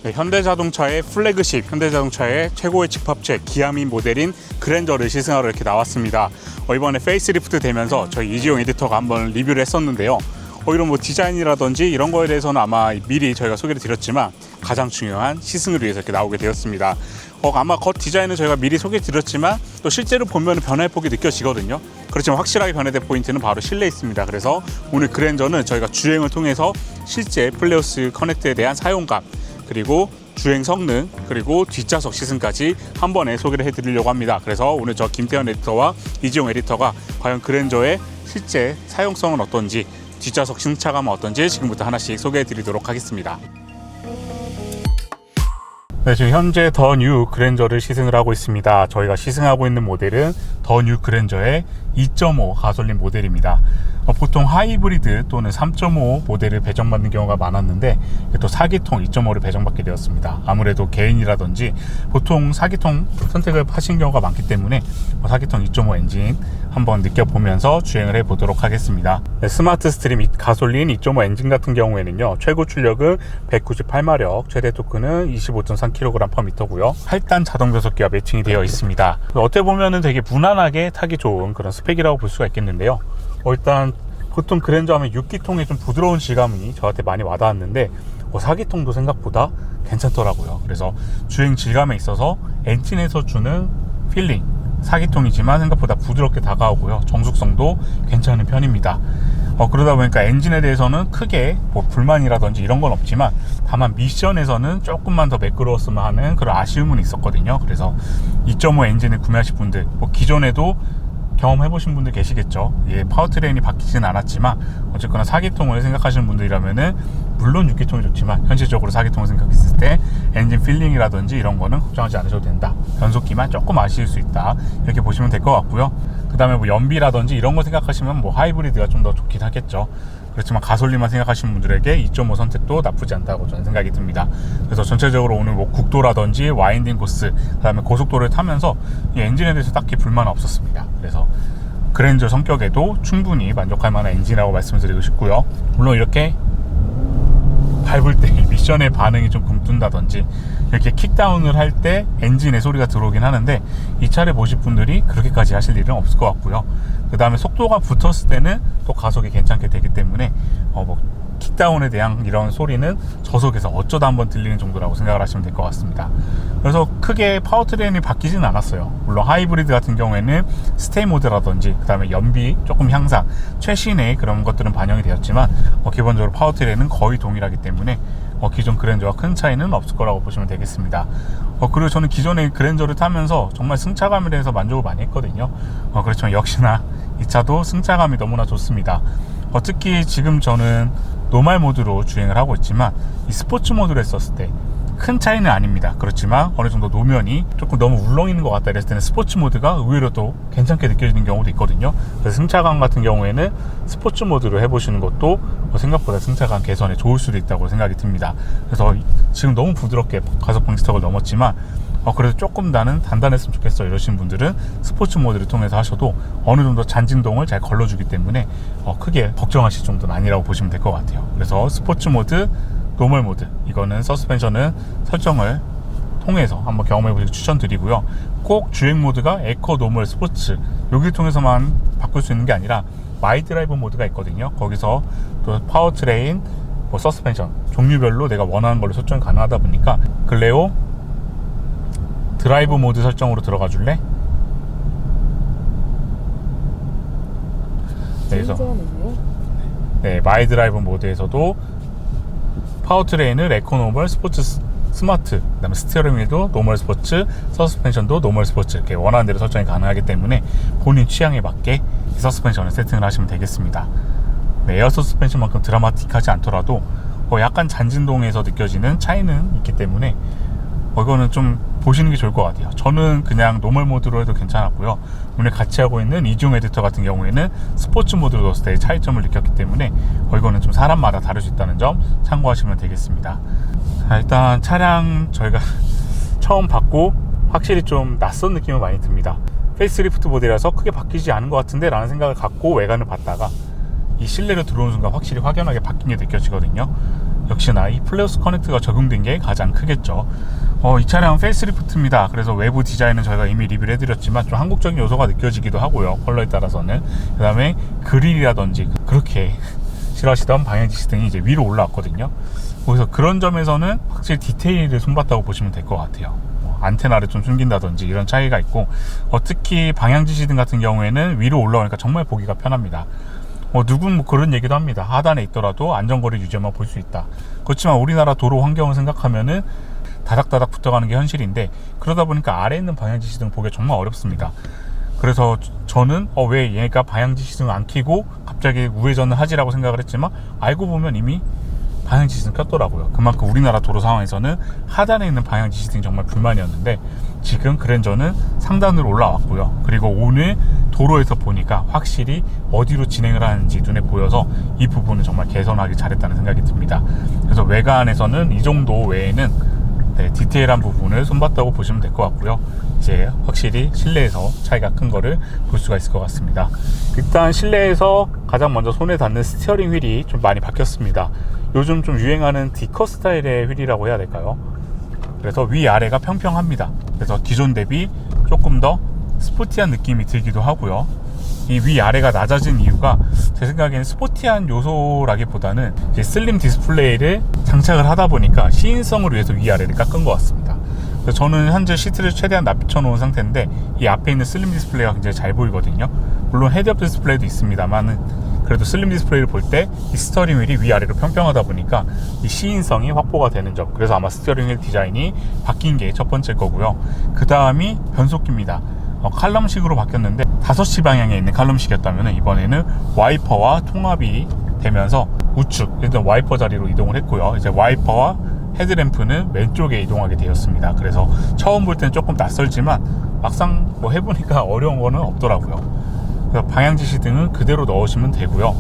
네, 현대자동차의 플래그십, 현대자동차의 최고의 집합체 기아민 모델인 그랜저를 시승하러 이렇게 나왔습니다. 이번에 페이스리프트 되면서 저희 이지용 에디터가 한번 리뷰를 했었는데요. 이런 뭐 디자인이라든지 이런 거에 대해서는 아마 미리 저희가 소개를 드렸지만 가장 중요한 시승을 위해서 이렇게 나오게 되었습니다. 아마 겉 디자인은 저희가 미리 소개해 드렸지만 또 실제로 보면 변화의 폭이 느껴지거든요. 그렇지만 확실하게 변화된 포인트는 바로 실내에 있습니다. 그래서 오늘 그랜저는 저희가 주행을 통해서 실제 플레어스 커넥트에 대한 사용감, 그리고 주행 성능, 그리고 뒷좌석 시승까지 한 번에 소개를 해드리려고 합니다. 그래서 오늘 저 김태현 에디터와 이지용 에디터가 과연 그랜저의 실제 사용성은 어떤지, 뒷좌석 승차감은 어떤지 지금부터 하나씩 소개해 드리도록 하겠습니다. 네, 지금 현재 더 뉴 그랜저를 시승을 하고 있습니다. 저희가 시승하고 있는 모델은 더 뉴 그랜저의 2.5 가솔린 모델입니다. 보통 하이브리드 또는 3.5 모델을 배정받는 경우가 많았는데 또 4기통 2.5를 배정받게 되었습니다. 아무래도 개인이라든지 보통 4기통 선택을 하신 경우가 많기 때문에 4기통 2.5 엔진 한번 느껴보면서 주행을 해보도록 하겠습니다. 네, 스마트 스트림 가솔린 2.5 엔진 같은 경우에는요, 최고 출력은 198마력, 최대 토크는 25.3kg/m고요 8단 자동 변속기와 매칭이 되어 있습니다. 어떻게 보면은 되게 무난하게 타기 좋은 그런 스펙이라고 볼 수가 있겠는데요. 일단 보통 그랜저 하면 6기통의 좀 부드러운 질감이 저한테 많이 와닿았는데 4기통도 생각보다 괜찮더라고요. 그래서 주행 질감에 있어서 엔진에서 주는 필링, 4기통이지만 생각보다 부드럽게 다가오고요. 정숙성도 괜찮은 편입니다. 그러다 보니까 엔진에 대해서는 크게 뭐 불만이라든지 이런 건 없지만 다만 미션에서는 조금만 더 매끄러웠으면 하는 그런 아쉬움은 있었거든요. 그래서 2.5 엔진을 구매하실 분들, 기존에도 경험해보신 분들 계시겠죠. 파워트레인이 바뀌진 않았지만 어쨌거나 4기통을 생각하시는 분들이라면은 물론 6기통이 좋지만 현실적으로 4기통을 생각했을 때 엔진 필링이라든지 이런 거는 걱정하지 않으셔도 된다. 변속기만 조금 아쉬울 수 있다. 이렇게 보시면 될 것 같고요. 그 다음에 뭐 연비라든지 이런 거 생각하시면 뭐 하이브리드가 좀 더 좋긴 하겠죠. 그렇지만 가솔린만 생각하시는 분들에게 2.5 선택도 나쁘지 않다고 저는 생각이 듭니다. 그래서 전체적으로 오늘 뭐 국도라든지 와인딩 코스, 그 다음에 고속도로를 타면서 이 엔진에 대해서 딱히 불만은 없었습니다. 그래서 그랜저 성격에도 충분히 만족할 만한 엔진이라고 말씀드리고 싶고요. 물론 이렇게 밟을 때 미션의 반응이 좀 굼뜬다든지 이렇게 킥다운을 할 때 엔진의 소리가 들어오긴 하는데 이 차를 보실 분들이 그렇게까지 하실 일은 없을 것 같고요. 그 다음에 속도가 붙었을 때는 또 가속이 괜찮게 되기 때문에 킥다운에 대한 이런 소리는 저속에서 어쩌다 한번 들리는 정도라고 생각을 하시면 될 것 같습니다. 그래서 크게 파워트레인이 바뀌지는 않았어요. 물론 하이브리드 같은 경우에는 스테이 모드라든지 그 다음에 연비 조금 향상, 최신의 그런 것들은 반영이 되었지만 기본적으로 파워트레인은 거의 동일하기 때문에 기존 그랜저와 큰 차이는 없을 거라고 보시면 되겠습니다. 그리고 저는 기존의 그랜저를 타면서 정말 승차감에 대해서 만족을 많이 했거든요. 그렇지만 역시나 이 차도 승차감이 너무나 좋습니다. 특히 지금 저는 노멀 모드로 주행을 하고 있지만 이 스포츠 모드로 했었을 때 큰 차이는 아닙니다. 그렇지만 어느 정도 노면이 조금 너무 울렁이는 것 같다 이랬을 때는 스포츠 모드가 의외로 또 괜찮게 느껴지는 경우도 있거든요. 그래서 승차감 같은 경우에는 스포츠 모드로 해보시는 것도 생각보다 승차감 개선에 좋을 수도 있다고 생각이 듭니다. 그래서 지금 너무 부드럽게 가속 방지턱을 넘었지만 그래도 조금 나는 단단했으면 좋겠어 이러신 분들은 스포츠 모드를 통해서 하셔도 어느 정도 잔진동을 잘 걸러주기 때문에 크게 걱정하실 정도는 아니라고 보시면 될 것 같아요. 그래서 스포츠 모드, 노멀 모드, 이거는 서스펜션은 설정을 통해서 한번 경험해 보시기 추천드리고요. 꼭 주행 모드가 에코, 노멀, 스포츠 여기를 통해서만 바꿀 수 있는 게 아니라 마이 드라이브 모드가 있거든요. 거기서 또 파워트레인, 서스펜션 종류별로 내가 원하는 걸로 설정이 가능하다 보니까 글레오 드라이브 모드 설정으로 들어가 줄래? 그래서 마이 드라이브 모드에서도 파워트레인을 에코, 노멀, 스포츠, 스마트, 그 다음에 스티어링 휠도 노멀 스포츠, 서스펜션도 노멀 스포츠 이렇게 원하는 대로 설정이 가능하기 때문에 본인 취향에 맞게 이 서스펜션을 세팅을 하시면 되겠습니다. 에어 서스펜션만큼 드라마틱하지 않더라도 약간 잔진동에서 느껴지는 차이는 있기 때문에 이거는 좀 보시는 게 좋을 것 같아요. 저는 그냥 노멀 모드로 해도 괜찮았고요. 오늘 같이 하고 있는 이지용 에디터 같은 경우에는 스포츠 모드로 넣었을 때 차이점을 느꼈기 때문에 이거는 좀 사람마다 다를 수 있다는 점 참고하시면 되겠습니다. 자, 일단 차량 저희가 처음 받고 확실히 좀 낯선 느낌이 많이 듭니다. 페이스리프트 모델이라서 크게 바뀌지 않은 것 같은데 라는 생각을 갖고 외관을 봤다가 이 실내로 들어오는 순간 확실히 확연하게 바뀐 게 느껴지거든요. 역시나 이 플레어스 커넥트가 적용된 게 가장 크겠죠. 이 차량은 페이스리프트입니다. 그래서 외부 디자인은 저희가 이미 리뷰를 해드렸지만 좀 한국적인 요소가 느껴지기도 하고요, 컬러에 따라서는. 그 다음에 그릴이라든지 그렇게 싫어하시던 방향지시 등이 이제 위로 올라왔거든요. 그래서 그런 점에서는 확실히 디테일을 손봤다고 보시면 될 것 같아요. 안테나를 좀 숨긴다든지 이런 차이가 있고, 특히 방향지시등 같은 경우에는 위로 올라오니까 정말 보기가 편합니다. 누군 뭐 그런 얘기도 합니다. 하단에 있더라도 안전거리 유지만 볼 수 있다. 그렇지만 우리나라 도로 환경을 생각하면은 다닥다닥 붙어가는 게 현실인데, 그러다 보니까 아래에 있는 방향지시등 보기가 정말 어렵습니다. 그래서 저는 왜 얘가 방향지시등을 안 켜고 갑자기 우회전을 하지라고 생각을 했지만, 알고 보면 이미 방향지시등 켰더라고요. 그만큼 우리나라 도로 상황에서는 하단에 있는 방향지시등이 정말 불만이었는데, 지금 그랜저는 상단으로 올라왔고요. 그리고 오늘 도로에서 보니까 확실히 어디로 진행을 하는지 눈에 보여서 이 부분은 정말 개선하기 잘했다는 생각이 듭니다. 그래서 외관에서는 이 정도 외에는 디테일한 부분을 손봤다고 보시면 될 것 같고요. 이제 확실히 실내에서 차이가 큰 거를 볼 수가 있을 것 같습니다. 일단 실내에서 가장 먼저 손에 닿는 스티어링 휠이 좀 많이 바뀌었습니다. 요즘 좀 유행하는 디커 스타일의 휠이라고 해야 될까요? 그래서 위아래가 평평합니다. 그래서 기존 대비 조금 더 스포티한 느낌이 들기도 하고요. 이 위아래가 낮아진 이유가 제 생각에는 스포티한 요소라기보다는 이제 슬림 디스플레이를 장착을 하다 보니까 시인성을 위해서 위아래를 깎은 것 같습니다. 그래서 저는 현재 시트를 최대한 낮춰 놓은 상태인데, 이 앞에 있는 슬림 디스플레이가 굉장히 잘 보이거든요. 물론 헤드업 디스플레이도 있습니다만 그래도 슬림 디스플레이를 볼 때 이 스티어링 휠이 위아래로 평평하다 보니까 이 시인성이 확보가 되는 점, 그래서 아마 스티어링 휠 디자인이 바뀐 게 첫 번째 거고요. 그 다음이 변속기입니다. 칼럼식으로 바뀌었는데 5시 방향에 있는 칼럼식이었다면 이번에는 와이퍼와 통합이 되면서 우측, 일단 와이퍼 자리로 이동을 했고요. 이제 와이퍼와 헤드램프는 왼쪽에 이동하게 되었습니다. 그래서 처음 볼 때는 조금 낯설지만 막상 뭐 해보니까 어려운 거는 없더라고요. 그래서 방향지시등은 그대로 넣으시면 되고요.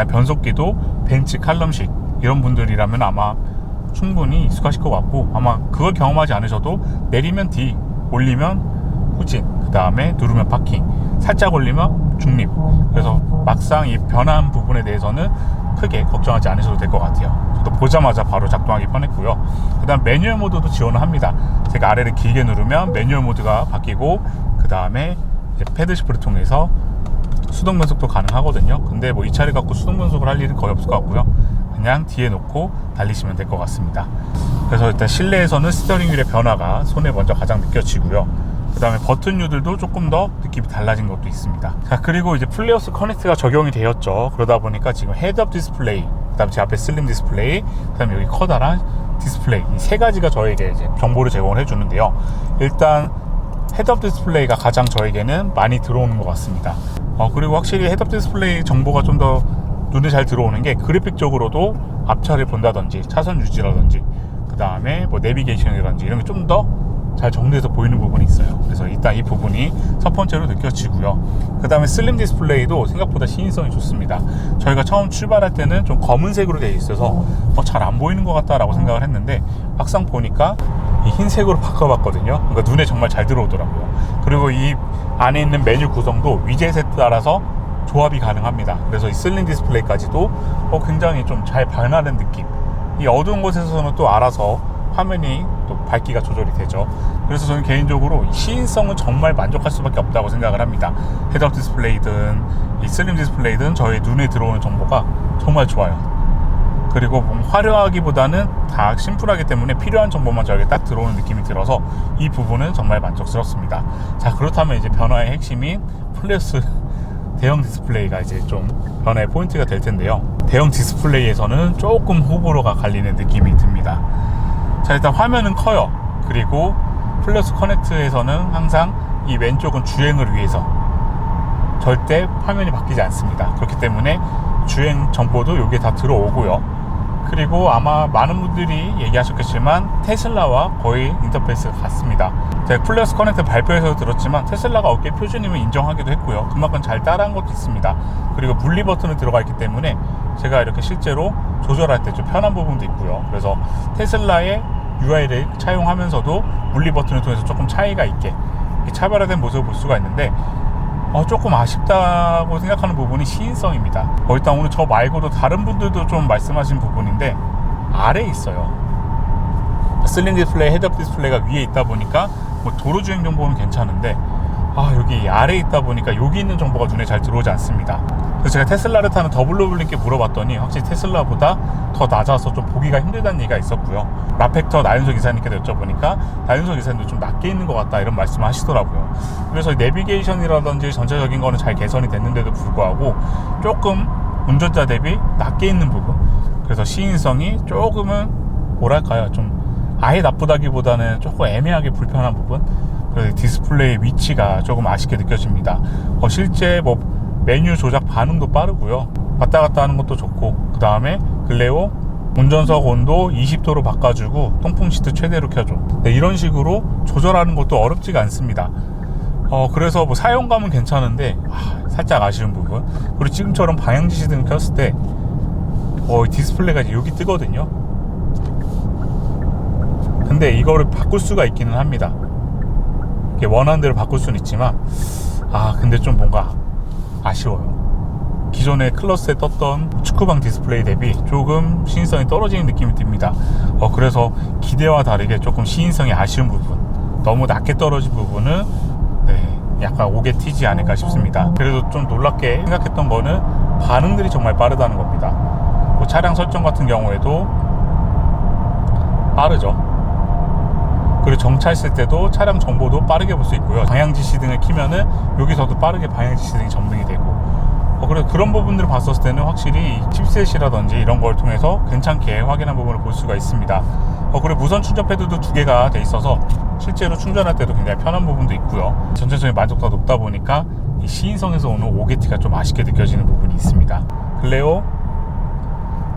변속기도 벤츠 칼럼식, 이런 분들이라면 아마 충분히 익숙하실 것 같고, 아마 그걸 경험하지 않으셔도 내리면 D, 올리면 후진, 그 다음에 누르면 파킹, 살짝 올리면 중립. 그래서 막상 이 변한 부분에 대해서는 크게 걱정하지 않으셔도 될 것 같아요. 저도 보자마자 바로 작동하기 편했고요. 그 다음 매뉴얼 모드도 지원을 합니다. 제가 아래를 길게 누르면 매뉴얼 모드가 바뀌고, 그 다음에 패드 시프트를 통해서 수동 변속도 가능하거든요. 근데 뭐 이 차를 갖고 수동 변속을 할 일은 거의 없을 것 같고요. 그냥 뒤에 놓고 달리시면 될 것 같습니다. 그래서 일단 실내에서는 스티어링 휠의 변화가 손에 먼저 가장 느껴지고요. 그 다음에 버튼류들도 조금 더 느낌이 달라진 것도 있습니다. 자, 그리고 이제 플레어스 커넥트가 적용이 되었죠. 그러다 보니까 지금 헤드업 디스플레이, 그 다음에 제 앞에 슬림 디스플레이, 그 다음에 여기 커다란 디스플레이, 이 세 가지가 저에게 이제 정보를 제공을 해주는데요. 일단 헤드업 디스플레이가 가장 저에게는 많이 들어오는 것 같습니다. 그리고 확실히 헤드업 디스플레이 정보가 좀 더 눈에 잘 들어오는 게, 그래픽적으로도 앞차를 본다든지 차선 유지라든지 그 다음에 뭐 내비게이션이라든지 이런 게 좀 더 잘 정리해서 보이는 부분이 있어요. 그래서 일단 이 부분이 첫 번째로 느껴지고요. 그 다음에 슬림 디스플레이도 생각보다 시인성이 좋습니다. 저희가 처음 출발할 때는 좀 검은색으로 되어 있어서 잘 안 보이는 것 같다라고 생각을 했는데, 막상 보니까 이 흰색으로 바꿔봤거든요. 그러니까 눈에 정말 잘 들어오더라고요. 그리고 이 안에 있는 메뉴 구성도 위젯에 따라서 조합이 가능합니다. 그래서 이 슬림 디스플레이까지도 굉장히 좀 잘 변하는 느낌. 이 어두운 곳에서는 또 알아서 화면이 또 밝기가 조절이 되죠. 그래서 저는 개인적으로 시인성은 정말 만족할 수밖에 없다고 생각을 합니다. 헤드업 디스플레이든 이 슬림 디스플레이든 저희 눈에 들어오는 정보가 정말 좋아요. 그리고 화려하기보다는 다 심플하기 때문에 필요한 정보만 저에게 딱 들어오는 느낌이 들어서 이 부분은 정말 만족스럽습니다. 자, 그렇다면 이제 변화의 핵심인 플레어스 대형 디스플레이가 이제 좀 변화의 포인트가 될 텐데요. 대형 디스플레이에서는 조금 호불호가 갈리는 느낌이 듭니다. 자, 일단 화면은 커요. 그리고 플러스 커넥트에서는 항상 이 왼쪽은 주행을 위해서 절대 화면이 바뀌지 않습니다. 그렇기 때문에 주행 정보도 여기에 다 들어오고요. 그리고 아마 많은 분들이 얘기하셨겠지만 테슬라와 거의 인터페이스가 같습니다. 제가 플러스 커넥트 발표에서 들었지만 테슬라가 어깨 표준임을 인정하기도 했고요. 그만큼 잘 따라한 것도 있습니다. 그리고 분리 버튼이 들어가 있기 때문에 제가 이렇게 실제로 조절할 때 좀 편한 부분도 있고요. 그래서 테슬라의 UI를 차용하면서도 분리 버튼을 통해서 조금 차이가 있게 차별화된 모습을 볼 수가 있는데, 조금 아쉽다고 생각하는 부분이 시인성입니다. 일단 오늘 저 말고도 다른 분들도 좀 말씀하신 부분인데, 아래에 있어요. 슬링 디스플레이, 헤드업 디스플레이가 위에 있다 보니까 뭐 도로 주행 정보는 괜찮은데 여기 아래에 있다 보니까 여기 있는 정보가 눈에 잘 들어오지 않습니다. 그래서 제가 테슬라를 타는 더블로블님께 물어봤더니 확실히 테슬라보다 더 낮아서 좀 보기가 힘들다는 얘기가 있었고요. 라펙터 나윤석 이사님께도 여쭤보니까 나윤석 이사님도 좀 낮게 있는 것 같다 이런 말씀을 하시더라고요. 그래서 내비게이션이라든지 전체적인 거는 잘 개선이 됐는데도 불구하고 조금 운전자 대비 낮게 있는 부분, 그래서 시인성이 조금은 뭐랄까요, 좀 아예 나쁘다기보다는 조금 애매하게 불편한 부분, 그래서 디스플레이 위치가 조금 아쉽게 느껴집니다. 실제 뭐 메뉴 조작 반응도 빠르고요, 왔다 갔다 하는 것도 좋고, 그 다음에 글레오 운전석 온도 20도로 바꿔주고 통풍 시트 최대로 켜줘. 네, 이런 식으로 조절하는 것도 어렵지가 않습니다. 그래서 뭐 사용감은 괜찮은데 살짝 아쉬운 부분, 그리고 지금처럼 방향 지시등을 켰을 때 디스플레이가 여기 뜨거든요. 근데 이거를 바꿀 수가 있기는 합니다. 이렇게 원하는 대로 바꿀 수는 있지만 근데 좀 뭔가 아쉬워요. 기존의 클러스에 떴던 축구방 디스플레이 대비 조금 시인성이 떨어지는 느낌이 듭니다. 그래서 기대와 다르게 조금 시인성이 아쉬운 부분, 너무 낮게 떨어진 부분은 약간 오게 튀지 않을까 싶습니다. 그래도 좀 놀랍게 생각했던 거는 반응들이 정말 빠르다는 겁니다. 뭐 차량 설정 같은 경우에도 빠르죠. 그리고 정차했을 때도 차량 정보도 빠르게 볼 수 있고요. 방향지시등을 켜면은 여기서도 빠르게 방향지시등이 점등이 되고, 그래서 그런 부분들을 봤었을 때는 확실히 칩셋이라든지 이런 걸 통해서 괜찮게 확인한 부분을 볼 수가 있습니다. 그리고 무선 충전 패드도 2개가 돼 있어서 실제로 충전할 때도 굉장히 편한 부분도 있고요. 전체적인 만족도가 높다 보니까 이 시인성에서 오는 오게티가 좀 아쉽게 느껴지는 부분이 있습니다. 글레오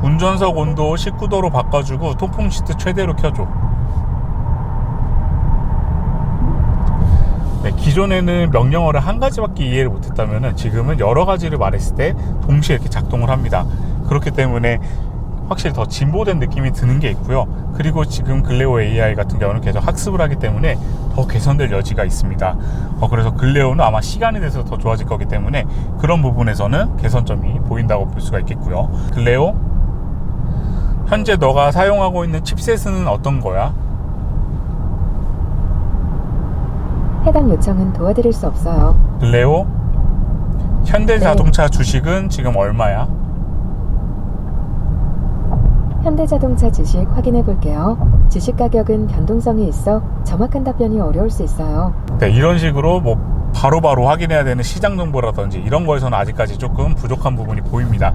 운전석 온도 19도로 바꿔주고 통풍 시트 최대로 켜줘. 기존에는 명령어를 한 가지밖에 이해를 못했다면 지금은 여러 가지를 말했을 때 동시에 이렇게 작동을 합니다. 그렇기 때문에 확실히 더 진보된 느낌이 드는 게 있고요. 그리고 지금 글레오 AI 같은 경우는 계속 학습을 하기 때문에 더 개선될 여지가 있습니다. 그래서 글레오는 아마 시간이 돼서 더 좋아질 거기 때문에 그런 부분에서는 개선점이 보인다고 볼 수가 있겠고요. 글레오, 현재 너가 사용하고 있는 칩셋은 어떤 거야? 해당 요청은 도와드릴 수 없어요. 글레오, 현대자동차 주식은 지금 얼마야? 현대자동차 주식 확인해 볼게요. 주식 가격은 변동성이 있어 정확한 답변이 어려울 수 있어요. 네, 이런 식으로 뭐 바로바로 확인해야 되는 시장 정보라든지 이런 거에서는 아직까지 조금 부족한 부분이 보입니다.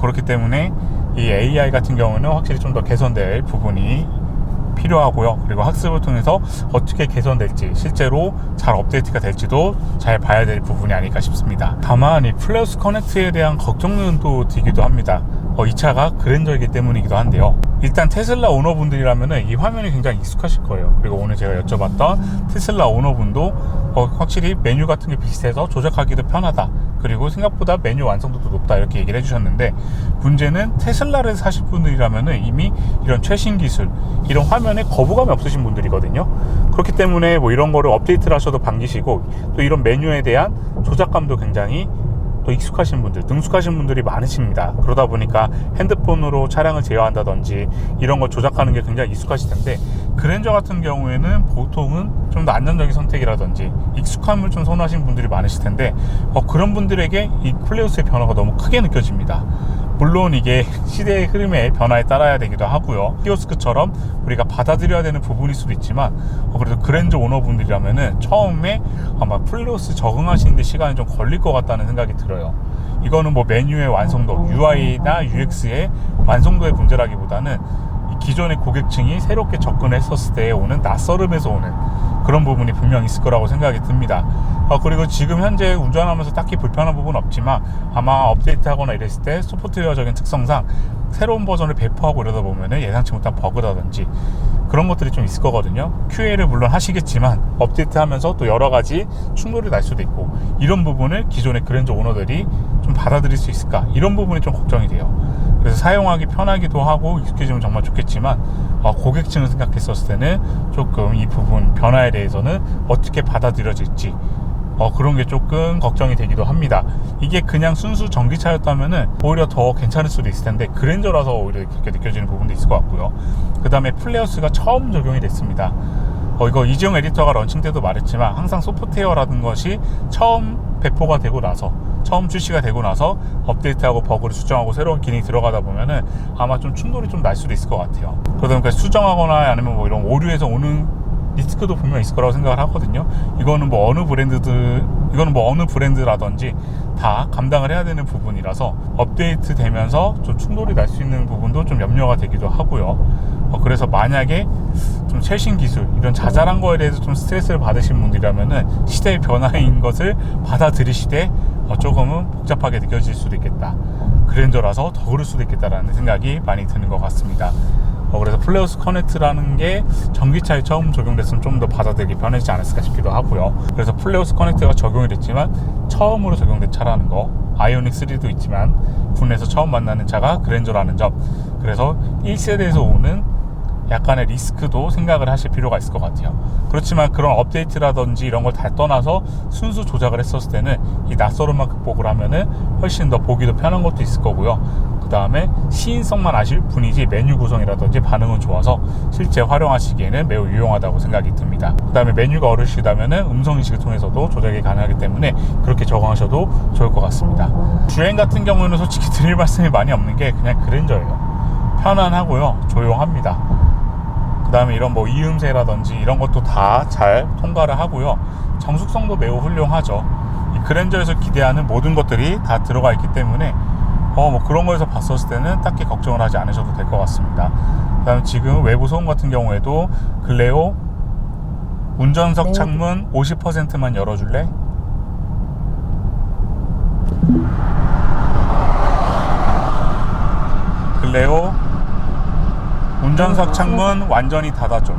그렇기 때문에 이 AI 같은 경우는 확실히 좀 더 개선될 부분이 필요하고요. 그리고 학습을 통해서 어떻게 개선될지, 실제로 잘 업데이트가 될지도 잘 봐야 될 부분이 아닐까 싶습니다. 다만 이 플러스 커넥트에 대한 걱정은 또 들기도 합니다. 이 차가 그랜저이기 때문이기도 한데요. 일단 테슬라 오너분들이라면 이 화면이 굉장히 익숙하실 거예요. 그리고 오늘 제가 여쭤봤던 테슬라 오너분도 확실히 메뉴 같은 게 비슷해서 조작하기도 편하다, 그리고 생각보다 메뉴 완성도도 높다, 이렇게 얘기를 해주셨는데, 문제는 테슬라를 사실 분들이라면 이미 이런 최신 기술, 이런 화면에 거부감이 없으신 분들이거든요. 그렇기 때문에 뭐 이런 거를 업데이트를 하셔도 반기시고, 또 이런 메뉴에 대한 조작감도 굉장히 또 익숙하신 분들, 능숙하신 분들이 많으십니다. 그러다 보니까 핸드폰으로 차량을 제어한다든지 이런 걸 조작하는 게 굉장히 익숙하실 텐데, 그랜저 같은 경우에는 보통은 좀 더 안전적인 선택이라든지 익숙함을 좀 선호하시는 분들이 많으실 텐데, 그런 분들에게 이 클레오스의 변화가 너무 크게 느껴집니다. 물론 이게 시대의 흐름에 변화에 따라야 되기도 하고요. 키오스크처럼 우리가 받아들여야 되는 부분일 수도 있지만, 그래도 그랜저 오너분들이라면은 처음에 아마 플레오스 적응하시는데 시간이 좀 걸릴 것 같다는 생각이 들어요. 이거는 뭐 메뉴의 완성도, UI나 UX의 완성도의 문제라기보다는 기존의 고객층이 새롭게 접근했었을 때 오는 낯설음에서 오는 그런 부분이 분명히 있을 거라고 생각이 듭니다. 그리고 지금 현재 운전하면서 딱히 불편한 부분은 없지만, 아마 업데이트하거나 이랬을 때 소프트웨어적인 특성상 새로운 버전을 배포하고 이러다 보면 예상치 못한 버그라든지 그런 것들이 좀 있을 거거든요. QA를 물론 하시겠지만 업데이트하면서 또 여러 가지 충돌이 날 수도 있고, 이런 부분을 기존의 그랜저 오너들이 좀 받아들일 수 있을까, 이런 부분이 좀 걱정이 돼요. 그래서 사용하기 편하기도 하고 익숙해지면 정말 좋겠지만, 고객층을 생각했었을 때는 조금 이 부분 변화에 대해서는 어떻게 받아들여질지, 그런 게 조금 걱정이 되기도 합니다. 이게 그냥 순수 전기차였다면은 오히려 더 괜찮을 수도 있을 텐데 그랜저라서 오히려 그렇게 느껴지는 부분도 있을 것 같고요. 그 다음에 플레어스가 처음 적용이 됐습니다. 이거 이지용 에디터가 런칭 때도 말했지만 항상 소프트웨어라는 것이 처음 배포가 되고 나서, 처음 출시가 되고 나서 업데이트하고 버그를 수정하고 새로운 기능이 들어가다 보면은 아마 좀 충돌이 좀 날 수도 있을 것 같아요. 그러다 보니까 수정하거나 아니면 뭐 이런 오류에서 오는 리스크도 분명 있을 거라고 생각을 하거든요. 이거는 뭐 어느 브랜드라든지 다 감당을 해야 되는 부분이라서 업데이트 되면서 좀 충돌이 날 수 있는 부분도 좀 염려가 되기도 하고요. 그래서 만약에 좀 최신 기술, 이런 자잘한 거에 대해서 좀 스트레스를 받으신 분들이라면은 시대의 변화인 것을 받아들이시되 조금은 복잡하게 느껴질 수도 있겠다. 그랜저라서 더 그럴 수도 있겠다라는 생각이 많이 드는 것 같습니다. 그래서 플레어스 커넥트라는 게 전기차에 처음 적용됐으면 좀 더 받아들이기 편하지 않았을까 싶기도 하고요. 그래서 플레어스 커넥트가 적용이 됐지만 처음으로 적용된 차라는 거, 아이오닉 3도 있지만 국내에서 처음 만나는 차가 그랜저라는 점, 그래서 1세대에서 오는 약간의 리스크도 생각을 하실 필요가 있을 것 같아요. 그렇지만 그런 업데이트라든지 이런 걸 다 떠나서 순수 조작을 했었을 때는 이 낯설음만 극복을 하면은 훨씬 더 보기도 편한 것도 있을 거고요. 그 다음에 시인성만 아실 뿐이지 메뉴 구성이라든지 반응은 좋아서 실제 활용하시기에는 매우 유용하다고 생각이 듭니다. 그 다음에 메뉴가 어려우시다면은 음성인식을 통해서도 조작이 가능하기 때문에 그렇게 적용하셔도 좋을 것 같습니다. 주행 같은 경우는 솔직히 드릴 말씀이 많이 없는 게 그냥 그랜저예요. 편안하고요, 조용합니다. 그 다음에 이런 뭐 이음새라든지 이런 것도 다 잘 통과를 하고요. 정숙성도 매우 훌륭하죠. 이 그랜저에서 기대하는 모든 것들이 다 들어가 있기 때문에 뭐 그런 거에서 봤었을 때는 딱히 걱정을 하지 않으셔도 될 것 같습니다. 그 다음에 지금 외부 소음 같은 경우에도 글레오 운전석 창문 50%만 열어줄래? 글레오 운전석 창문 완전히 닫아줘.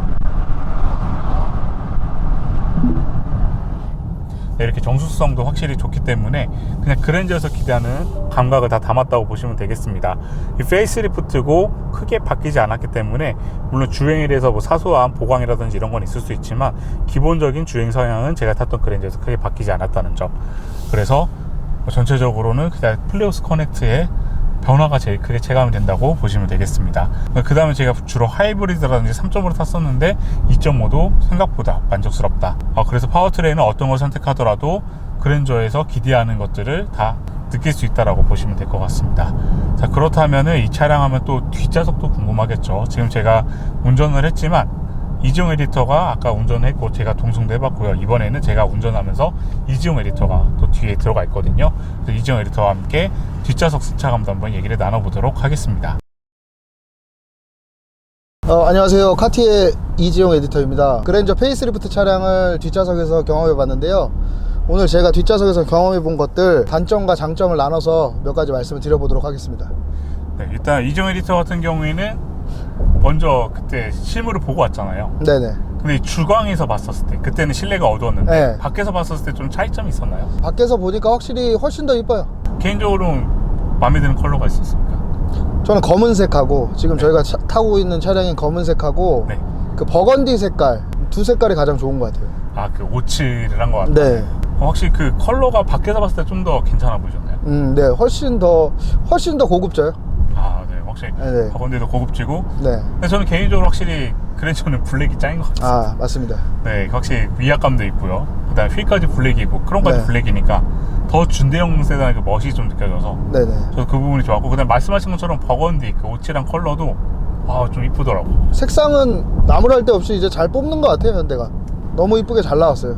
네, 이렇게 정수성도 확실히 좋기 때문에 그냥 그랜저에서 기대하는 감각을 다 담았다고 보시면 되겠습니다. 이 페이스리프트고 크게 바뀌지 않았기 때문에 물론 주행에 대해서 뭐 사소한 보강이라든지 이런 건 있을 수 있지만 기본적인 주행 성향은 제가 탔던 그랜저에서 크게 바뀌지 않았다는 점. 그래서 전체적으로는 그냥 플레어스 커넥트의 변화가 제일 크게 체감이 된다고 보시면 되겠습니다. 그 다음에 제가 주로 하이브리드라든지 3.5를 탔었는데 2.5도 생각보다 만족스럽다. 그래서 파워트레인은 어떤 걸 선택하더라도 그랜저에서 기대하는 것들을 다 느낄 수 있다라고 보시면 될 것 같습니다. 자, 그렇다면 이 차량 하면 또 뒷좌석도 궁금하겠죠. 지금 제가 운전을 했지만 이지용 에디터가 아까 운전했고 제가 동승도 해봤고요. 이번에는 제가 운전하면서 이지용 에디터가 또 뒤에 들어가 있거든요. 그래서 이지용 에디터와 함께 뒷좌석 승차감도 한번 얘기를 나눠보도록 하겠습니다. 안녕하세요. 카티의 이지용 에디터입니다. 그랜저 페이스리프트 차량을 뒷좌석에서 경험해 봤는데요. 오늘 제가 뒷좌석에서 경험해 본 것들 단점과 장점을 나눠서 몇 가지 말씀을 드려보도록 하겠습니다. 네, 일단 이지용 에디터 같은 경우에는 먼저 그때 실물을 보고 왔잖아요. 네네. 근데 주광에서 봤었을 때 그때는 실내가 어두웠는데 네. 밖에서 봤었을 때 좀 차이점이 있었나요? 밖에서 보니까 확실히 훨씬 더 이뻐요. 개인적으로 마음에 드는 컬러가 있었습니까? 저는 검은색하고 지금 저희가 타고 있는 차량인 검은색하고 네. 그 버건디 색깔 두 색깔이 가장 좋은 것 같아요. 그 오칠을 한 것 같아요. 네. 확실히 그 컬러가 밖에서 봤을 때 좀 더 괜찮아 보이셨나요? 네. 훨씬 더 고급져요. 네, 확실히 네. 버건디도 고급지고. 네. 근데 저는 개인적으로 확실히 그랜저는 블랙이 짱인 것 같아요. 맞습니다. 네, 확실히 위압감도 있고요. 그다음에 휠까지 블랙이고 크롬까지 네. 블랙이니까 더 준대형 세단의 그 멋이 좀 느껴져서 네네. 저도 그 부분이 좋았고, 그다음에 말씀하신 것처럼 버건디 그 오칠한 컬러도 좀 이쁘더라고. 색상은 나무랄 데 없이 이제 잘 뽑는 것 같아요. 현대가 너무 이쁘게 잘 나왔어요.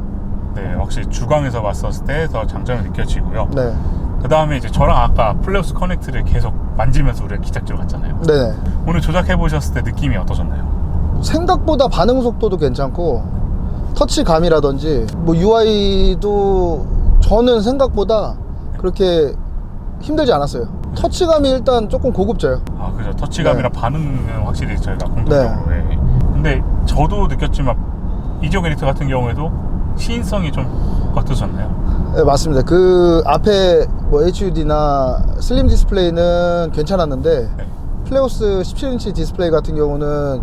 네, 확실히 주광에서 봤었을 때 더 장점이 느껴지고요. 네. 그 다음에 이제 저랑 아까 플레어스 커넥트를 계속 만지면서 우리가 기착지로 갔잖아요. 네네. 오늘 조작해 보셨을 때 느낌이 어떠셨나요? 생각보다 반응 속도도 괜찮고 터치감이라든지 뭐 UI도 저는 생각보다 그렇게 힘들지 않았어요. 터치감이 일단 조금 고급져요. 그죠. 터치감이랑 네. 반응은 확실히 저희가 공통적으로. 네. 근데 저도 느꼈지만 이지용 에디터 같은 경우에도 시인성이 좀 어떠셨나요? 네, 맞습니다. 그 앞에 뭐 HUD나 슬림 디스플레이는 괜찮았는데 네. 플레오스 17인치 디스플레이 같은 경우는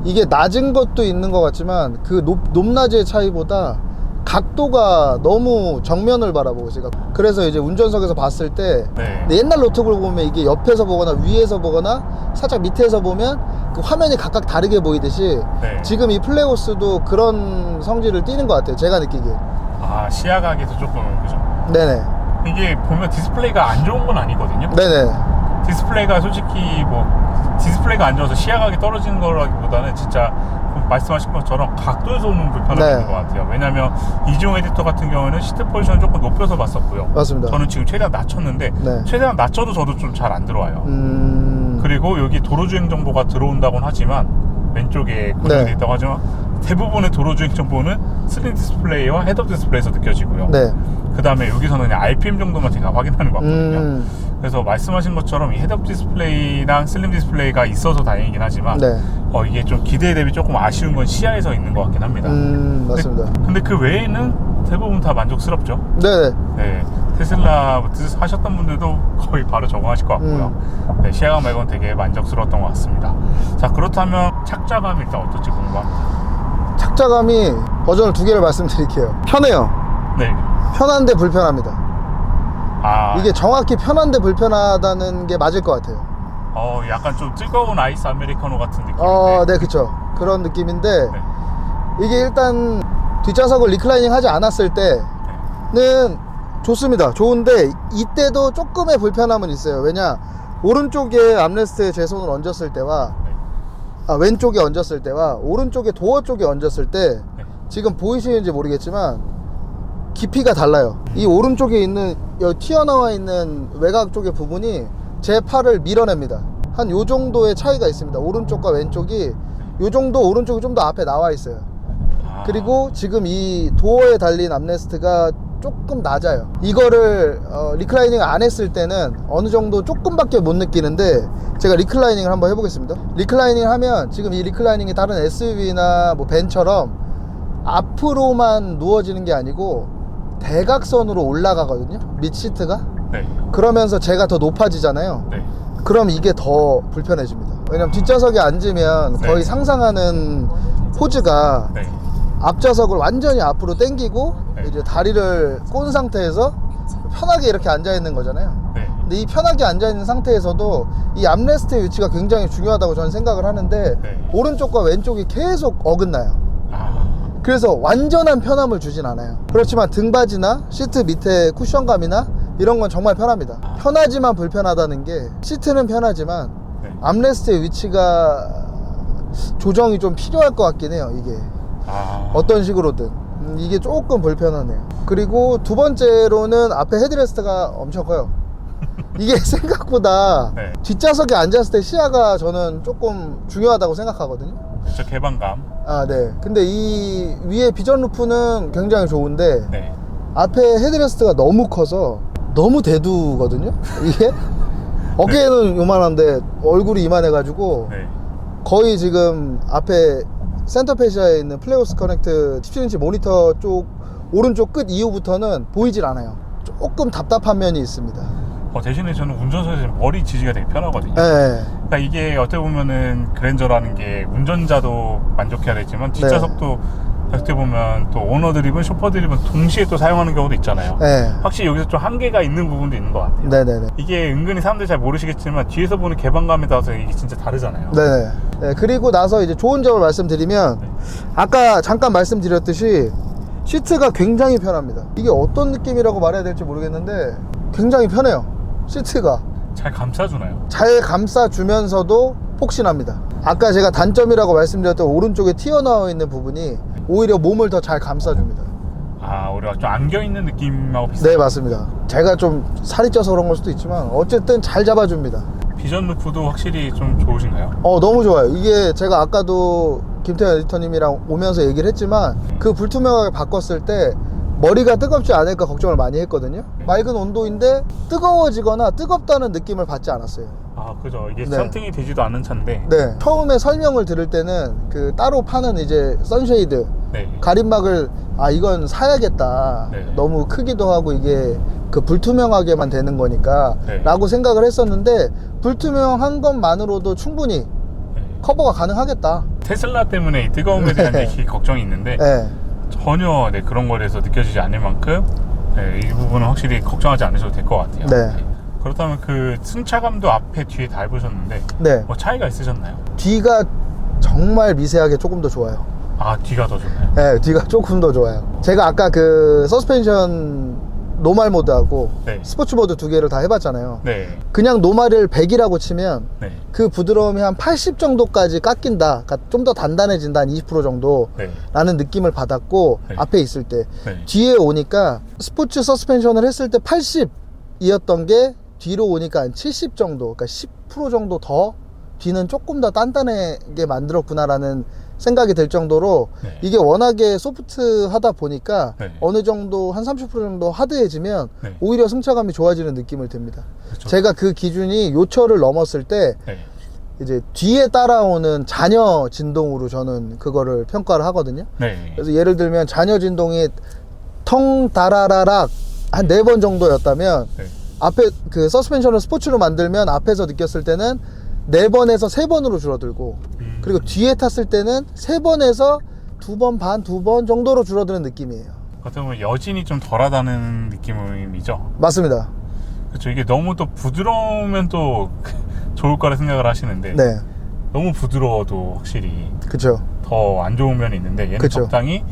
이게 낮은 것도 있는 것 같지만 그 높낮이의 차이보다 각도가 너무 정면을 바라보고 있어요. 그래서 이제 운전석에서 봤을 때 네. 근데 옛날 노트북을 보면 이게 옆에서 보거나 위에서 보거나 살짝 밑에서 보면 그 화면이 각각 다르게 보이듯이 네. 지금 이 플레오스도 그런 성질을 띠는 것 같아요. 제가 느끼기에. 아, 시야각에서 조금 그죠. 네네. 이게 보면 디스플레이가 안 좋은 건 아니거든요. 네네. 디스플레이가 솔직히 뭐 디스플레이가 안 좋아서 시야각이 떨어지는 거라기보다는 진짜 말씀하신 것처럼 각도에서 오는 불편함이 네. 있는 것 같아요. 왜냐면 이지용 에디터 같은 경우에는 시트 포지션을 조금 높여서 봤었고요. 맞습니다. 저는 지금 최대한 낮췄는데 네. 최대한 낮춰도 저도 좀 잘 안 들어와요. 그리고 그리고 여기 도로주행 정보가 들어온다고는 하지만 왼쪽에 고정되어 네. 있다고 하지만 대부분의 도로주행 정보는 슬림 디스플레이와 헤드업 디스플레이에서 느껴지고요. 네. 그 다음에 여기서는 그냥 RPM 정도만 제가 확인하는 것 같거든요. 그래서 말씀하신 것처럼 이 헤드업 디스플레이랑 슬림 디스플레이가 있어서 다행이긴 하지만 네. 이게 좀 기대 대비 조금 아쉬운 건 시야에서 있는 것 같긴 합니다. 맞습니다. 근데 그 외에는 대부분 다 만족스럽죠. 네네. 네, 테슬라 하셨던 분들도 거의 바로 적응하실 것 같고요. 네, 시야각 말고는 되게 만족스러웠던 것 같습니다. 자, 그렇다면 착자감이 일단 어떨지 궁금합니다. 착자감이 버전을 2개를 말씀드릴게요. 편해요. 네. 편한데 불편합니다. 아, 이게 정확히 편한데 불편하다는 게 맞을 것 같아요. 약간 좀 뜨거운 아이스 아메리카노 같은 느낌인데. 네, 그쵸. 그런 느낌인데, 네. 이게 일단 뒷좌석을 리클라이닝 하지 않았을 때는 좋습니다. 좋은데, 이때도 조금의 불편함은 있어요. 왜냐, 오른쪽에 암레스트에 제 손을 얹었을 때와, 왼쪽에 얹었을 때와, 오른쪽에 도어 쪽에 얹었을 때, 네. 지금 보이시는지 모르겠지만, 깊이가 달라요. 이 오른쪽에 있는 여기 튀어나와 있는 외곽 쪽의 부분이 제 팔을 밀어냅니다. 한 요 정도의 차이가 있습니다. 오른쪽과 왼쪽이 요 정도, 오른쪽이 좀 더 앞에 나와 있어요. 아, 그리고 지금 이 도어에 달린 암레스트가 조금 낮아요. 이거를 리클라이닝을 안 했을 때는 어느 정도 조금밖에 못 느끼는데, 제가 리클라이닝을 한번 해보겠습니다. 리클라이닝을 하면 지금 이 리클라이닝이 다른 SUV나 뭐 벤처럼 앞으로만 누워지는 게 아니고 대각선으로 올라가거든요, 밑 시트가. 네. 그러면서 제가 더 높아지잖아요. 네. 그럼 이게 더 불편해집니다. 왜냐면 뒷좌석에 앉으면 네. 거의 상상하는 포즈가 네. 앞좌석을 완전히 앞으로 당기고 네. 이제 다리를 꼰 상태에서 편하게 이렇게 앉아 있는 거잖아요. 네. 근데 이 편하게 앉아 있는 상태에서도 이 암레스트의 위치가 굉장히 중요하다고 저는 생각을 하는데, 네. 오른쪽과 왼쪽이 계속 어긋나요. 아, 그래서 완전한 편함을 주진 않아요. 그렇지만 등받이나 시트 밑에 쿠션감이나 이런 건 정말 편합니다. 편하지만 불편하다는 게, 시트는 편하지만 네. 암레스트의 위치가 조정이 좀 필요할 것 같긴 해요. 이게 어떤 식으로든 이게 조금 불편하네요. 그리고 두 번째로는 앞에 헤드레스트가 엄청 커요. 이게 생각보다 네. 뒷좌석에 앉았을 때 시야가 저는 조금 중요하다고 생각하거든요. 그쵸, 개방감. 네. 근데 이 위에 비전 루프는 굉장히 좋은데, 네. 앞에 헤드레스트가 너무 커서 너무 대두거든요. 이게 어깨는 요만한데 얼굴이 이만해가지고 네. 거의 지금 앞에 센터 페시아에 있는 플레오스 커넥트 17인치 모니터 쪽 오른쪽 끝 이후부터는 보이질 않아요. 조금 답답한 면이 있습니다. 대신에 저는 운전석에서 머리 지지가 되게 편하거든요. 네. 그러니까 이게 어떻게 보면은 그랜저라는 게 운전자도 만족해야 되지만 뒷좌석도 어떻게 보면 또 오너드립은 쇼퍼드립은 동시에 또 사용하는 경우도 있잖아요. 네. 확실히 여기서 좀 한계가 있는 부분도 있는 것 같아요. 네네네. 이게 은근히 사람들이 잘 모르시겠지만 뒤에서 보는 개방감에 따라서 이게 진짜 다르잖아요. 네네. 네, 그리고 나서 이제 좋은 점을 말씀드리면, 네. 아까 잠깐 말씀드렸듯이 시트가 굉장히 편합니다. 이게 어떤 느낌이라고 말해야 될지 모르겠는데 굉장히 편해요. 시트가 잘 감싸주나요? 잘 감싸주면서도 폭신합니다. 아까 제가 단점이라고 말씀드렸던 오른쪽에 튀어나와 있는 부분이 오히려 몸을 더 잘 감싸줍니다. 오히려 좀 안겨있는 느낌하고 비슷해요. 네, 맞습니다. 제가 좀 살이 쪄서 그런 걸 수도 있지만 어쨌든 잘 잡아줍니다. 비전 루프도 확실히 좀 좋으신가요? 너무 좋아요. 이게 제가 아까도 김태현 에디터님이랑 오면서 얘기를 했지만, 그 불투명하게 바꿨을 때 머리가 뜨겁지 않을까 걱정을 많이 했거든요. 맑은 온도인데 뜨거워지거나 뜨겁다는 느낌을 받지 않았어요. 그죠. 이게 네. 선팅이 되지도 않은 차인데. 네. 처음에 설명을 들을 때는 그 따로 파는 이제 선쉐이드 네. 가림막을 이건 사야겠다. 네. 너무 크기도 하고 이게 그 불투명하게만 되는 거니까 네. 라고 생각을 했었는데, 불투명한 것만으로도 충분히 네. 커버가 가능하겠다. 테슬라 때문에 이 뜨거움에 대한 네. 얘기 걱정이 있는데 네. 전혀 네, 그런 거에 대해서 느껴지지 않을 만큼 네, 이 부분은 확실히 걱정하지 않으셔도 될 것 같아요. 네. 그렇다면 그 승차감도 앞에 뒤에 다 해보셨는데 네. 뭐 차이가 있으셨나요? 뒤가 정말 미세하게 조금 더 좋아요. 아, 뒤가 더 좋나요? 네, 뒤가 조금 더 좋아요. 제가 아까 그 서스펜션 노말 모드하고 네. 스포츠 모드 두 개를 다 해봤잖아요. 네. 그냥 노말을 100이라고 치면 네. 그 부드러움이 한 80 정도까지 깎인다. 그러니까 좀 더 단단해진다. 한 20% 정도 네. 라는 느낌을 받았고 네. 앞에 있을 때 네. 뒤에 오니까 스포츠 서스펜션을 했을 때 80이었던 게 뒤로 오니까 한 70 정도, 그러니까 10% 정도 더 뒤는 조금 더 단단하게 만들었구나라는 생각이 들 정도로 네. 이게 워낙에 소프트하다 보니까 네. 어느 정도 한 30% 정도 하드해지면 네. 오히려 승차감이 좋아지는 느낌을 듭니다. 그렇죠. 제가 그 기준이 요철을 넘었을 때 네. 이제 뒤에 따라오는 잔여 진동으로 저는 그거를 평가를 하거든요. 네. 그래서 예를 들면 잔여 진동이 텅 다라라락 한 4번 정도였다면 네. 앞에 그 서스펜션을 스포츠로 만들면 앞에서 느꼈을 때는 4번에서 3번으로 줄어들고 그리고 뒤에 탔을 때는 3번에서 2번 반, 2번 정도로 줄어드는 느낌이에요. 어떻게 보면 여진이 좀 덜하다는 느낌이죠. 맞습니다. 그렇죠. 이게 너무 또 부드러우면 또 좋을 거라 생각을 하시는데 네, 너무 부드러워도 확실히 그쵸. 더 안 좋은 면이 있는데 얘는 그쵸. 적당히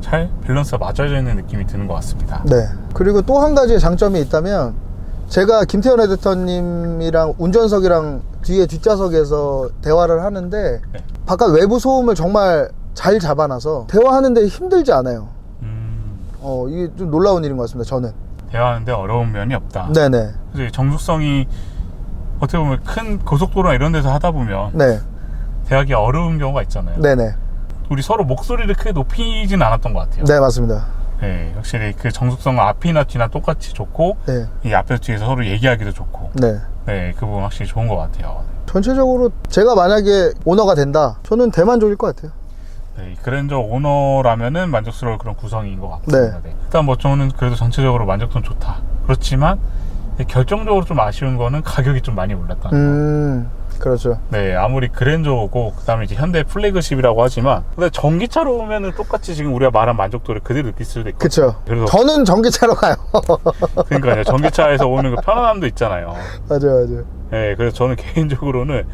잘 밸런스가 맞춰져 있는 느낌이 드는 것 같습니다. 네. 그리고 또 한 가지의 장점이 있다면 제가 김태현 에디터님이랑 운전석이랑 뒤에 뒷좌석에서 대화를 하는데 네. 바깥 외부 소음을 정말 잘 잡아놔서 대화하는데 힘들지 않아요. 이게 좀 놀라운 일인 것 같습니다. 저는. 대화하는데 어려운 면이 없다. 네네. 그래서 정숙성이 어떻게 보면 큰 고속도로나 이런 데서 하다 보면 네. 대하기 어려운 경우가 있잖아요. 네네. 우리 서로 목소리를 크게 높이진 않았던 것 같아요. 네, 맞습니다. 네, 확실히 그 정숙성은 앞이나 뒤나 똑같이 좋고 네. 이 앞에서 뒤에서 서로 얘기하기도 좋고 네. 네, 그 부분 확실히 좋은 것 같아요. 전체적으로 제가 만약에 오너가 된다, 저는 대만족일 것 같아요. 네, 그랜저 오너라면은 만족스러울 그런 구성인 것 같습니다. 네. 일단 뭐 저는 그래도 전체적으로 만족도는 좋다. 그렇지만 결정적으로 좀 아쉬운 거는 가격이 좀 많이 올랐다는 거. 그렇죠. 네, 아무리 그랜저고 그다음에 이제 현대 플래그십이라고 하지만 근데 전기차로 오면은 똑같이 지금 우리가 말한 만족도를 그대로 느낄 수도 있거든요. 그쵸. 그래서 저는 전기차로 가요. 그러니까요, 전기차에서 오는 그 편안함도 있잖아요. 맞아요. 네, 그래서 저는 개인적으로는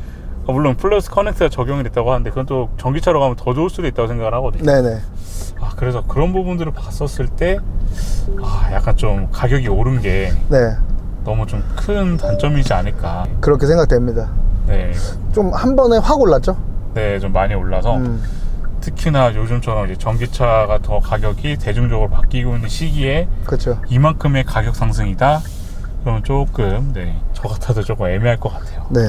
물론 플러스 커넥트가 적용이 됐다고 하는데 그건 또 전기차로 가면 더 좋을 수도 있다고 생각을 하거든요. 네네. 그래서 그런 부분들을 봤었을 때 약간 좀 가격이 오른 게 네. 너무 좀 큰 단점이지 않을까. 그렇게 생각됩니다. 네, 좀 한 번에 확 올랐죠? 네, 좀 많이 올라서 특히나 요즘처럼 이제 전기차가 더 가격이 대중적으로 바뀌고 있는 시기에 그렇죠. 이만큼의 가격 상승이다? 그러면 조금 저 같아도 조금 애매할 것 같아요. 네.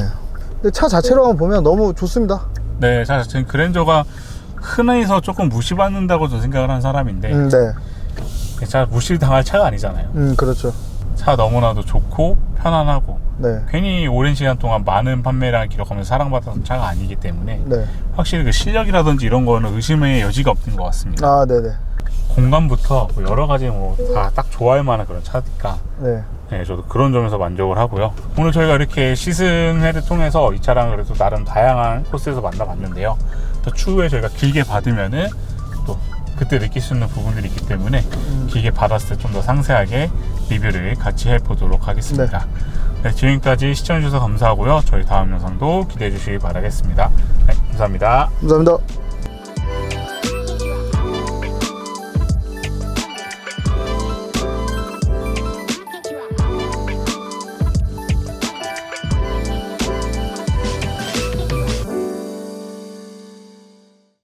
근데 차 자체로만 보면 너무 좋습니다. 네, 사실 그랜저가 흔해서 조금 무시받는다고 저는 생각을 한 사람인데 네. 차 무시당할 차가 아니잖아요. 그렇죠. 차 너무나도 좋고 편안하고 네. 괜히 오랜 시간 동안 많은 판매량을 기록하면서 사랑받았던 차가 아니기 때문에 네. 확실히 그 실력이라든지 이런 거는 의심의 여지가 없는 것 같습니다. 아, 네네. 공간부터 뭐 여러 가지 다 딱 좋아할 만한 그런 차니까 네. 네, 저도 그런 점에서 만족을 하고요. 오늘 저희가 이렇게 시승회를 통해서 이 차량을 그래도 나름 다양한 코스에서 만나봤는데요. 또 추후에 저희가 길게 받으면은 또 그때 느낄 수 있는 부분들이 있기 때문에 길게 받았을 때 좀 더 상세하게 리뷰를 같이 해보도록 하겠습니다. 네, 지금까지 시청해주셔서 감사하고요. 저희 다음 영상도 기대해 주시기 바라겠습니다. 네, 감사합니다. 감사합니다.